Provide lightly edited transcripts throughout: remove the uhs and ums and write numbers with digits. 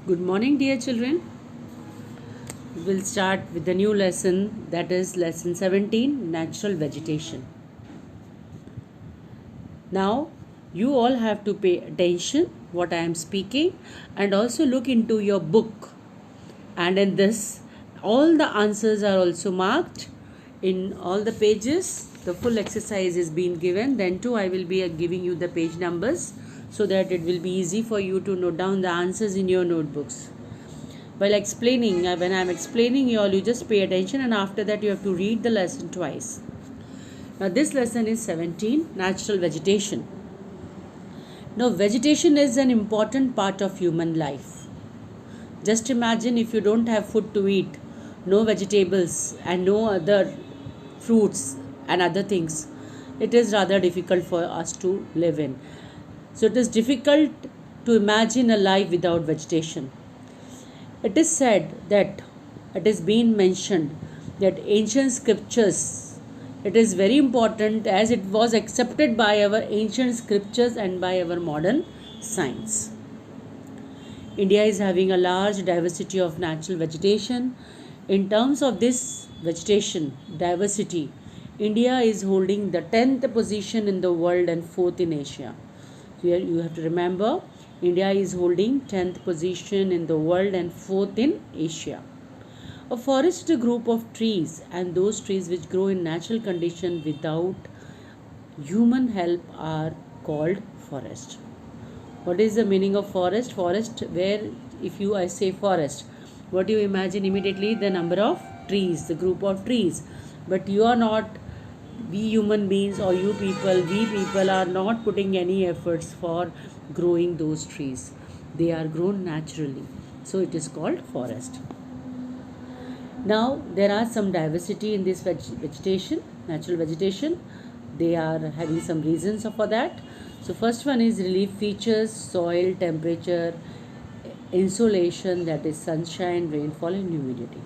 Good morning, dear children. We'll start with the new lesson, that is lesson 17, natural vegetation. Now, you all have to pay attention what I am speaking and also look into your book. And in this, all the answers are also marked in all the pages. The full exercise is being given. Then too, I will be giving you the page numbers so that it will be easy for you to note down the answers in your notebooks. While explaining, when I am explaining you all, you just pay attention, and after that you have to read the lesson twice. Now this lesson is 17, natural vegetation. Now vegetation is an important part of human life. Just imagine if you don't have food to eat, no vegetables and no other fruits and other things, it is rather difficult for us to live in. So it is difficult to imagine a life without vegetation. It is said that it is been mentioned that ancient scriptures, it is very important as it was accepted by our ancient scriptures and by our modern science. India is having a large diversity of natural vegetation. In terms of this vegetation diversity, India is holding the 10th position in the world and 4th in Asia. Here you have to remember, India is holding 10th position in the world and 4th in Asia. A forest is a group of trees, and those trees which grow in natural condition without human help are called forest. What is the meaning of forest? Forest, where if I say forest, what you imagine immediately? The number of trees, the group of trees. But you are not, we human beings or we people are not putting any efforts for growing those trees. They are grown naturally. So it is called forest. Now there are some diversity in this vegetation, natural vegetation. They are having some reasons for that. So first one is relief features, soil, temperature, insolation, that is sunshine, rainfall and humidity.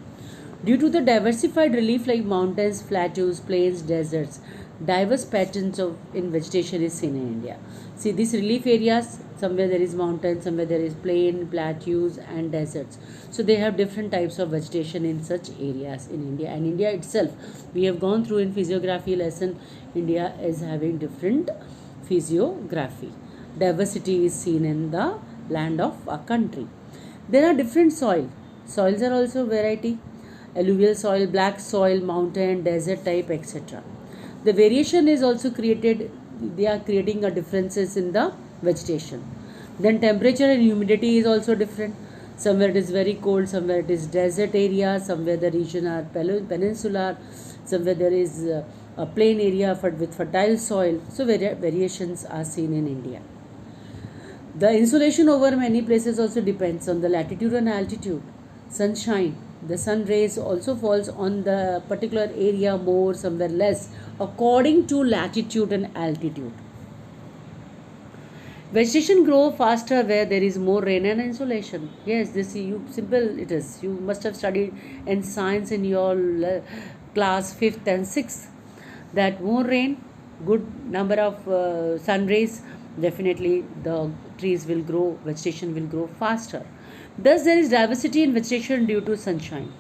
Due to the diversified relief like mountains, plateaus, plains, deserts, diverse patterns in vegetation is seen in India. See these relief areas, somewhere there is mountains, somewhere there is plain, plateaus and deserts. So they have different types of vegetation in such areas in India. And India itself, we have gone through in physiography lesson, India is having different physiography. Diversity is seen in the land of a country. There are different soils are also variety. Alluvial soil, black soil, mountain, desert type, etc. The variation is also created, they are creating a differences in the vegetation. Then temperature and humidity is also different. Somewhere it is very cold, somewhere it is desert area, somewhere the region are peninsular, somewhere there is a plain area with fertile soil. So variations are seen in India. The insolation over many places also depends on the latitude and altitude. Sunshine, the sun rays also falls on the particular area more, somewhere less, according to latitude and altitude. Vegetation grow faster where there is more rain and insolation. Yes, this simple it is. You must have studied in science in your class 5th and 6th that more rain, good number of sun rays, definitely the trees will grow, vegetation will grow faster. Thus, there is diversity in vegetation due to sunshine.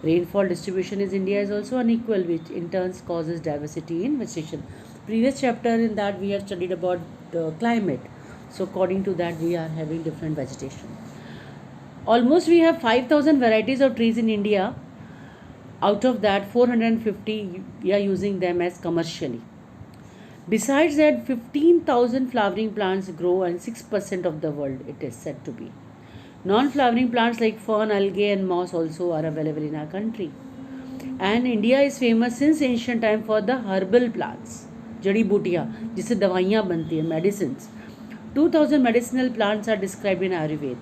Rainfall distribution in India is also unequal, which in turn causes diversity in vegetation. Previous chapter in that we have studied about the climate. So, according to that, we are having different vegetation. Almost we have 5,000 varieties of trees in India. Out of that, 450 we are using them as commercially. Besides that, 15,000 flowering plants grow and 6% of the world it is said to be. Non-flowering plants like fern, algae and moss also are available in our country. And India is famous since ancient time for the herbal plants, जड़ी बूटियाँ जिससे दवाइयाँ बनती हैं, medicines. 2,000 medicinal plants are described in Ayurveda.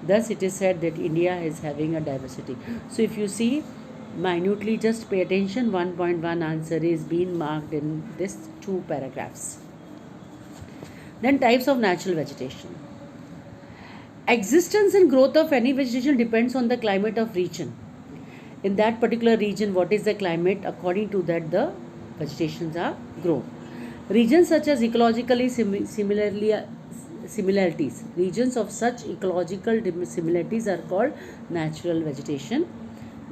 Thus it is said that India is having a diversity. So if you see minutely, just pay attention, 1.1 answer is being marked in this 2 paragraphs. Then types of natural vegetation. Existence and growth of any vegetation depends on the climate of region. In that particular region, what is the climate? According to that, the vegetations are grown. Regions such as ecologically similarities. Regions of such ecological similarities are called natural vegetation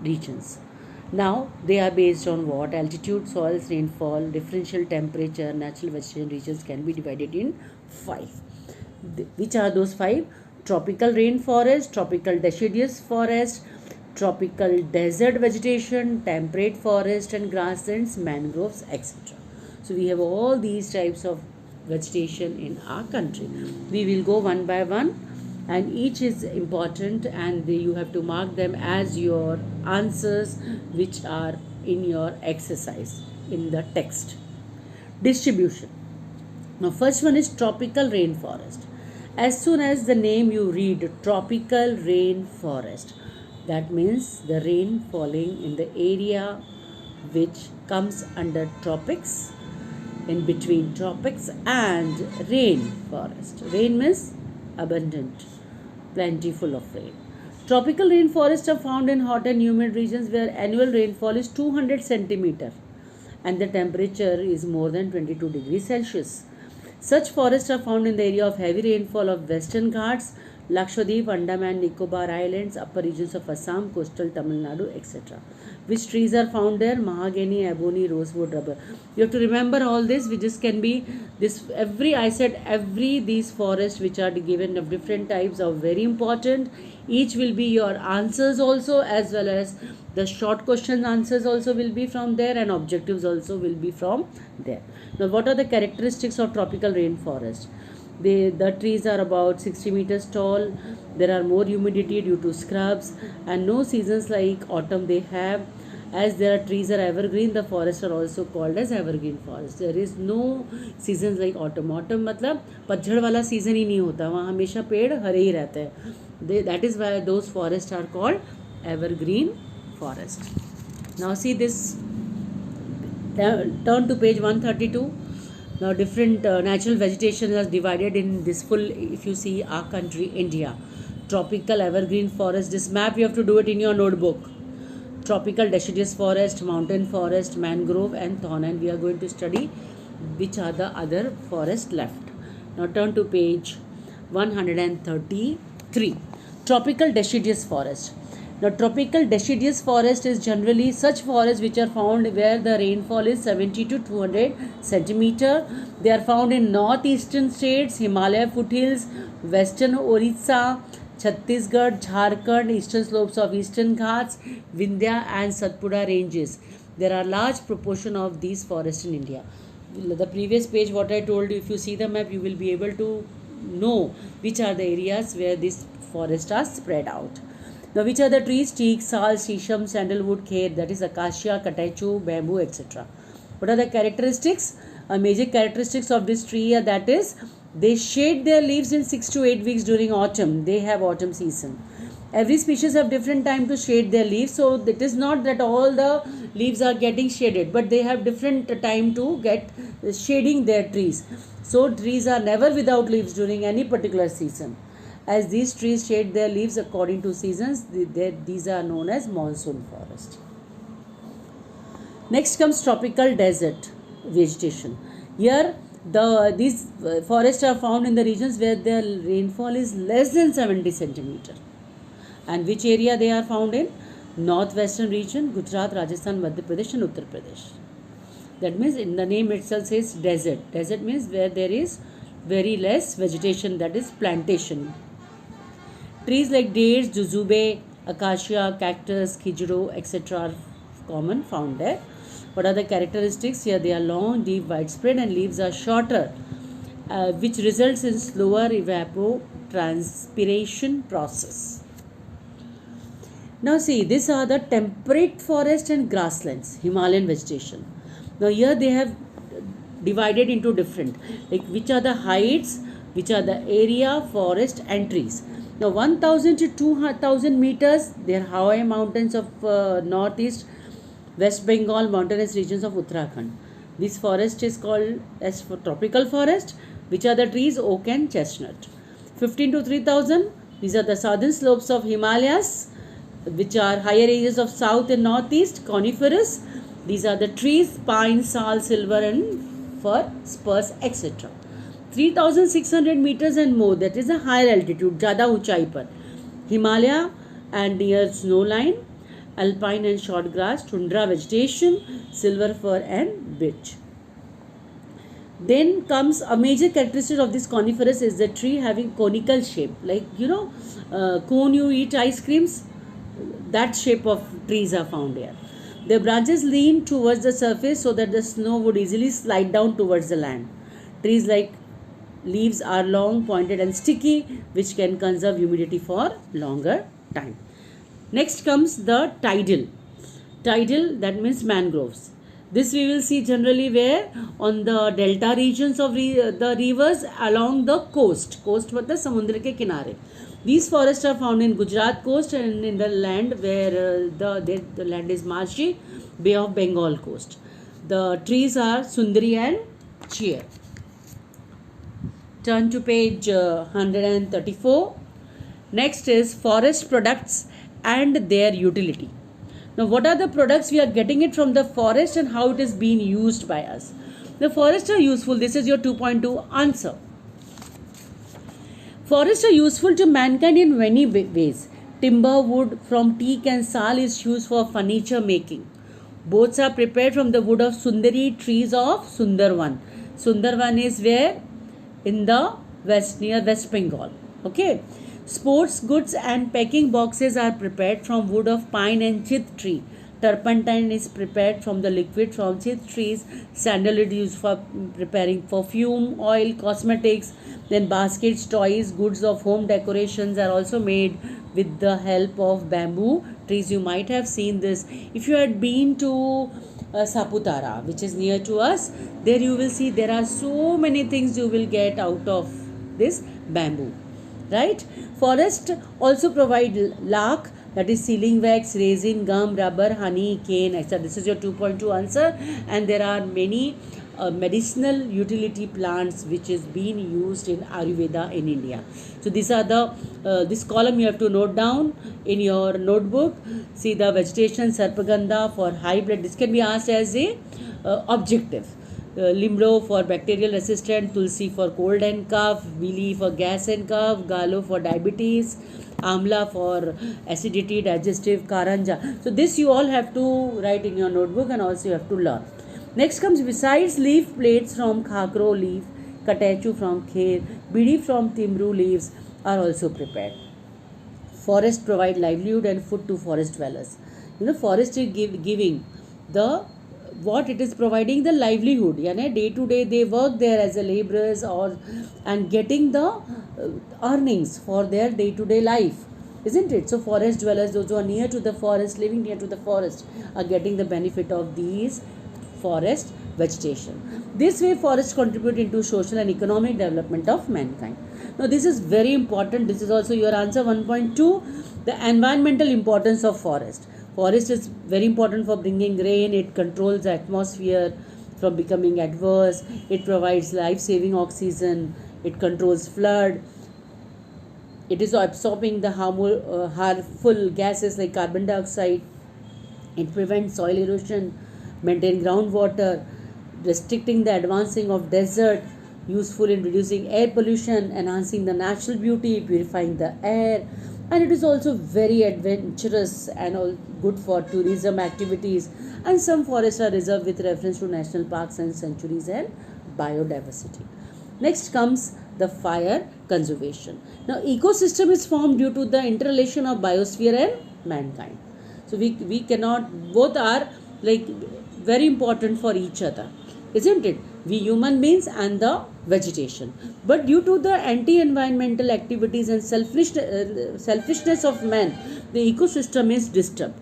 regions. Now they are based on what? Altitude, soils, rainfall, differential temperature. Natural vegetation regions can be divided in 5. Which are those 5? Tropical rainforest, tropical deciduous forest, tropical desert vegetation, temperate forest and grasslands, mangroves, etc. So we have all these types of vegetation in our country. We will go one by one, and each is important, and you have to mark them as your answers which are in your exercise in the text. Distribution. Now first one is tropical rainforest. As soon as the name you read tropical rainforest, that means the rain falling in the area which comes under tropics, in between tropics and rainforest. Rain means abundant, plentiful of rain. Tropical rainforests are found in hot and humid regions where annual rainfall is 200 centimeter and the temperature is more than 22 degrees Celsius. Such forests are found in the area of heavy rainfall of Western Ghats, Lakshadweep, Andaman, Nicobar Islands, upper regions of Assam, coastal Tamil Nadu, etc. Which trees are found there? Mahogany, ebony, rosewood, rubber. You have to remember all this, which just can be this. These forests which are given of different types are very important. Each will be your answers also, as well as the short question answers also will be from there, and objectives also will be from there. Now, what are the characteristics of tropical rainforest? The trees are about 60 meters tall. There are more humidity due to scrubs, and no seasons like autumn they have. As their trees are evergreen, the forests are also called as evergreen forest. There is no seasons like autumn. Autumn मतलब पतझड़ वाला season ही नहीं होता, वहाँ हमेशा पेड़ हरे ही रहते हैं. That is why those forests are called evergreen forest. Now see this. Turn to page 132. Now different natural vegetation is divided in this full, if you see our country India. Tropical evergreen forest. This map you have to do it in your notebook. Tropical deciduous forest, mountain forest, mangrove and thorn, and we are going to study which are the other forests left. Now turn to page 133. Tropical deciduous forest. Now tropical deciduous forest is generally such forests which are found where the rainfall is 70 to 200 centimeter. They are found in northeastern states, Himalaya foothills, western Orissa, Chhattisgarh, Jharkhand, eastern slopes of eastern Ghats, Vindhya and Satpura ranges. There are large proportion of these forests in India. The previous page what I told you, if you see the map you will be able to know which are the areas where these forests are spread out. Now which are the trees? Teak, sal, shisham, sandalwood, kher, that is acacia, katachu, bamboo, etc. What are the characteristics? Major characteristics of this tree are that is they shade their leaves in 6 to 8 weeks during autumn. They have autumn season. Every species have different time to shade their leaves, so it is not that all the leaves are getting shaded, but they have different time to get shading their trees. So trees are never without leaves during any particular season. As these trees shade their leaves according to seasons, these are known as monsoon forest. Next comes tropical desert vegetation. Here these forests are found in the regions where the rainfall is less than 70 centimeter. And which area they are found in? Northwestern region, Gujarat, Rajasthan, Madhya Pradesh and Uttar Pradesh. That means in the name itself says desert. Desert means where there is very less vegetation, that is plantation. Trees like dates, jujube, acacia, cactus, khijuro, etc. are common found there. What are the characteristics? Here they are long, deep, widespread and leaves are shorter, which results in slower evapotranspiration process. Now see, these are the temperate forest and grasslands, Himalayan vegetation. Now here they have divided into different, like which are the heights, which are the area, forest and trees. Now 1000 to 2000 meters, they are high mountains of northeast, West Bengal, mountainous regions of Uttarakhand. This forest is called as for tropical forest. Which are the trees? Oak and chestnut. 15 to 3000, these are the southern slopes of Himalayas, which are higher areas of south and northeast, coniferous. These are the trees, pine, sal, silver and fir, spruce, etc. 3,600 meters and more, that is a higher altitude, ज़्यादा ऊंचाई पर. Himalaya and near snow line, alpine and short grass, tundra vegetation, silver fir and birch. Then comes a major characteristic of this coniferous is the tree having conical shape, like cone you eat ice creams, that shape of trees are found here. The branches lean towards the surface so that the snow would easily slide down towards the land. Trees like leaves are long, pointed and sticky, which can conserve humidity for longer time. Next comes the tidal. Tidal, that means mangroves. This we will see generally where? On the delta regions of the rivers along the coast. Coast मतलब समुद्र के किनारे. These forests are found in Gujarat coast and in the land where the land is marshy, Bay of Bengal coast. The trees are Sundari and Cheer. Turn to page 134. Next is forest products and their utility. Now, what are the products? We are getting it from the forest and how it is being used by us. The forests are useful. This is your 2.2 answer. Forests are useful to mankind in many ways. Timber wood from teak and sal is used for furniture making. Boats are prepared from the wood of Sundari trees of Sundarvan. Sundarvan is where? In the west, near West Bengal. Okay. Sports goods and packing boxes are prepared from wood of pine and chit tree. Turpentine is prepared from the liquid from chit trees. Sandalwood used for preparing perfume, oil, cosmetics. Then baskets, toys, goods of home decorations are also made with the help of bamboo trees. You might have seen this. If you had been to Saputara, which is near to us, there you will see there are so many things you will get out of this bamboo. Right? Forest also provide lark, that is sealing wax, resin, gum, rubber, honey, cane, etc. This is your 2.2 answer. And there are many medicinal utility plants which is being used in Ayurveda in India. So these are the this column you have to note down in your notebook. See the vegetation, Sarpagandha for high blood. This can be asked as a objective. Limro for bacterial resistant, Tulsi for cold and cough, Bili for gas and cough, Galo for diabetes, Amla for acidity, digestive, Karanja. So this you all have to write in your notebook and also you have to learn. Next comes besides leaf plates from Khakro leaf, Katechu from Kher, Bidi from Timru leaves are also prepared. Forest provide livelihood and food to forest dwellers. Forest is giving the what it is providing the livelihood. Day to day they work there as a laborers and getting the earnings for their day to day life, isn't it? So forest dwellers, those who are near to the forest, living near to the forest, are getting the benefit of these forest vegetation. This way forests contribute into social and economic development of mankind. Now this is very important. This is also your answer 1.2. The environmental importance of forest. Forest is very important for bringing rain. It controls the atmosphere from becoming adverse. It provides life-saving oxygen. It controls flood. It is absorbing the harmful gases like carbon dioxide. It prevents soil erosion, maintain groundwater, restricting the advancing of desert, useful in reducing air pollution, enhancing the natural beauty, purifying the air. And it is also very adventurous and all good for tourism activities. And some forests are reserved with reference to national parks and sanctuaries and biodiversity. Next comes the fire conservation. Now ecosystem is formed due to the interrelation of biosphere and mankind. So we cannot, both are like very important for each other, isn't it? We human beings and the vegetation. But due to the anti-environmental activities and selfishness of man, the ecosystem is disturbed.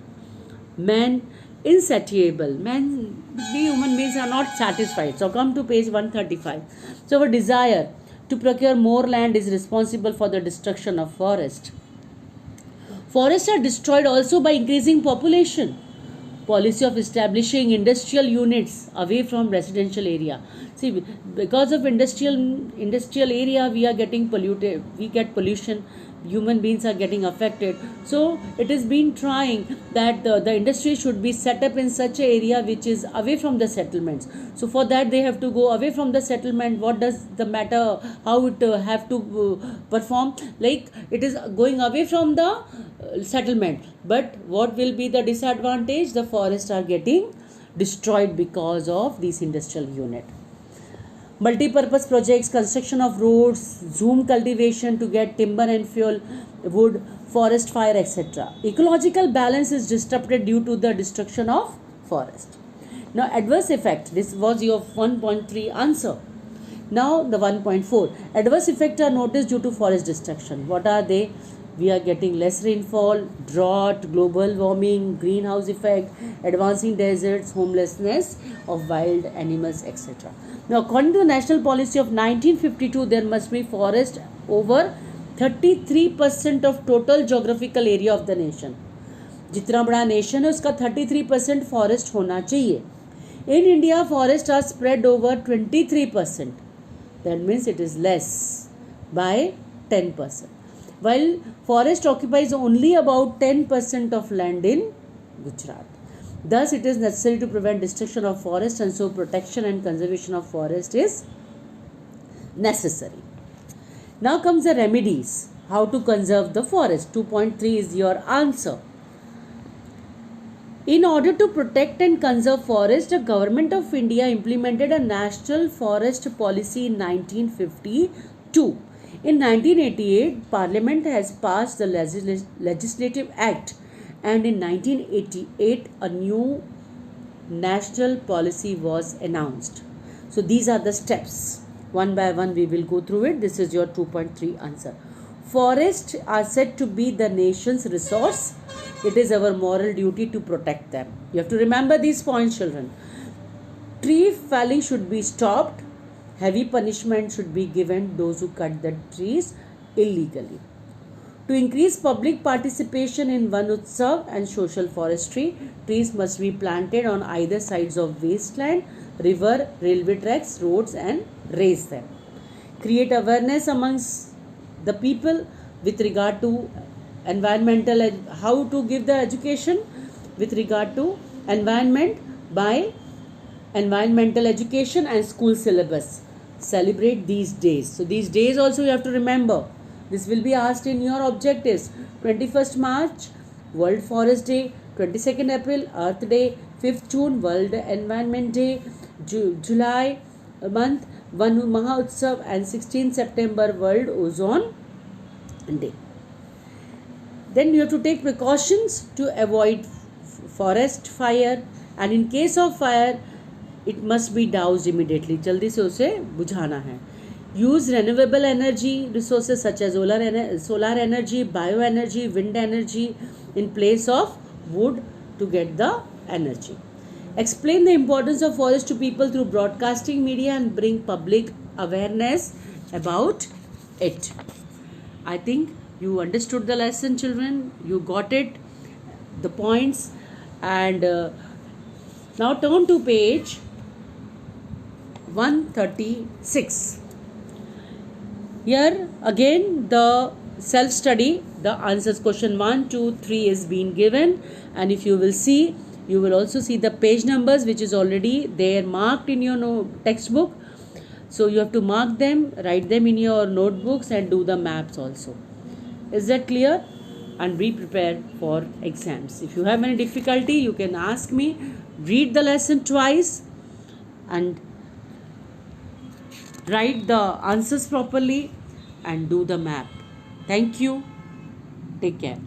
Man insatiable. We human beings are not satisfied. So come to page 135. So our desire to procure more land is responsible for the destruction of forest. Forests are destroyed also by increasing population. Policy of establishing industrial units away from residential area. See, because of industrial area, we are getting polluted. We get pollution. human beings are getting affected. So it is been trying that the industry should be set up in such an area which is away from the settlements. So for that they have to go away from the settlement. What does the matter how it have to perform? Like it is going away from the settlement, but what will be the disadvantage? The forests are getting destroyed because of this industrial unit. Multi-purpose projects, construction of roads, zoom cultivation to get timber and fuel, wood, forest fire, etc. Ecological balance is disrupted due to the destruction of forest. Now adverse effect, this was your 1.3 answer. Now the 1.4, adverse effects are noticed due to forest destruction. What are they? We are getting less rainfall, drought, global warming, greenhouse effect, advancing deserts, homelessness of wild animals, etc. Now, according to the national policy of 1952, there must be forest over 33% of total geographical area of the nation. जितना बड़ा nation है उसका 33% forest होना चाहिए. In India, forests are spread over 23%. That means it is less by 10%. While forest occupies only about 10% of land in Gujarat. Thus, it is necessary to prevent destruction of forest, and so protection and conservation of forest is necessary. Now comes the remedies. How to conserve the forest. 2.3 is your answer. In order to protect and conserve forest, the Government of India implemented a National Forest Policy in 1952. In 1988, Parliament has passed the Legislative Act, and in 1988 a new national policy was announced. So these are the steps. One by one we will go through it. This is your 2.3 answer. Forests are said to be the nation's resource. It is our moral duty to protect them. You have to remember these points, children. Tree felling should be stopped. Heavy punishment should be given those who cut the trees illegally. To increase public participation in Van Utsav and social forestry, trees must be planted on either sides of wasteland, river, railway tracks, roads, and raise them. Create awareness amongst the people with regard to environmental, how to give the education with regard to environment by environmental education and school syllabus. Celebrate these days. So these days also you have to remember. This will be asked in your objectives. 21st March, World Forest Day. 22nd April, Earth Day. 5th June, World Environment Day. July month, Van Mahotsav, and 16th September, World Ozone Day. Then you have to take precautions to avoid forest fire, and in case of fire, it must be doused immediately. जल्दी से उसे बुझाना है. Use renewable energy resources such as solar energy, bioenergy, wind energy in place of wood to get the energy. Explain the importance of forest to people through broadcasting media and bring public awareness about it. I think you understood the lesson, children. You got it, the points. And now turn to page 136. Here again the self-study, the answers question 1, 2, 3 is being given, and if you will see, you will also see the page numbers which is already there marked in your textbook. So you have to mark them, write them in your notebooks, and do the maps also. Is that clear? And be prepared for exams. If you have any difficulty, you can ask me. Read the lesson twice and write the answers properly and do the map. Thank you. Take care.